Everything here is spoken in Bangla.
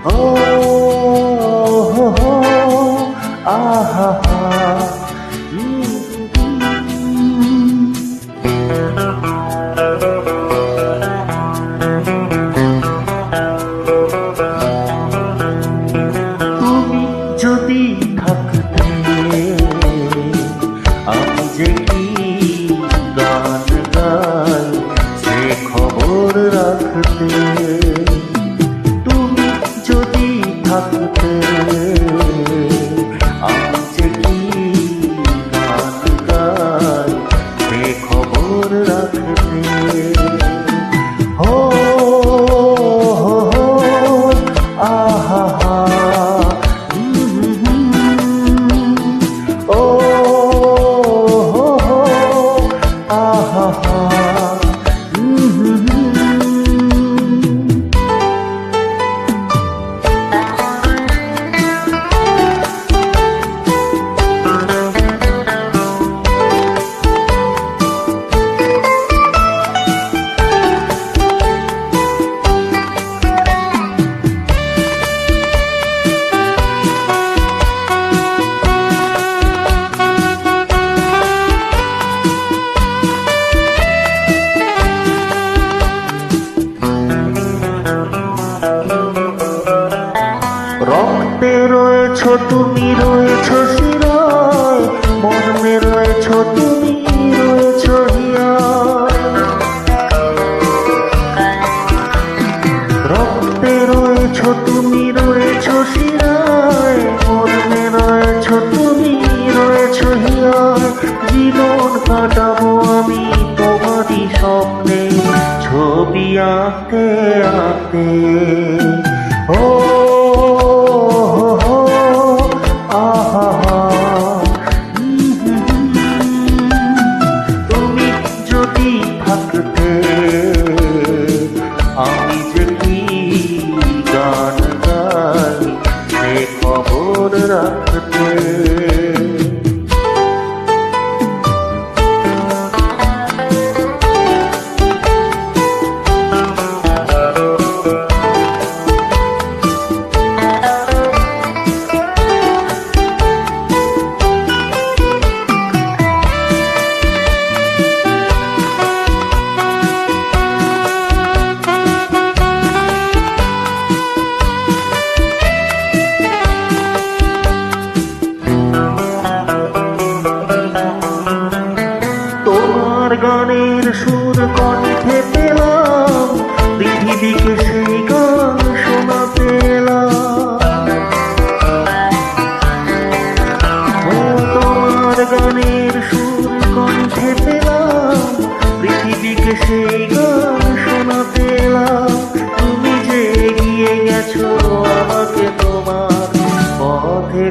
ও হো হো, আহা হা, তুমি যদি থাকতে আমি যে কি গান গাই সে খবর রাখতে, তুমি যদি থাকতে আমি যে কি গান গাই সে খবর রাখতে। হো হো হো, আহা হা, ও হো হো, আহা হা, রক্তে রয়েছ তুমি, রয়েছ শিরায়, মর্মে রয়েছ তুমি, রয়েছ হিয়ায়। রক্তে রয়েছ তুমি, রয়েছ শিরায়, মর্মে রয়েছ তুমি, রয়েছ হিয়ায়। জীবন কাটাবো আমি তোমারই স্বপ্নে, ছবি আঁকতে আঁকতে। ও তুমি যদি থাকতে আমি যে কি গান গাই সে খবর রাখতে। গানের সুর কণ্ঠে পেলাম, পৃথিবীকে সেই গান শোনাতে এলাম। ও তোমার গানের সুর কণ্ঠে পেলাম, পৃথিবীকে সেই গান শোনাতে এলাম। তুমি যে এগিয়ে গেছো আমাকে তোমার পথে।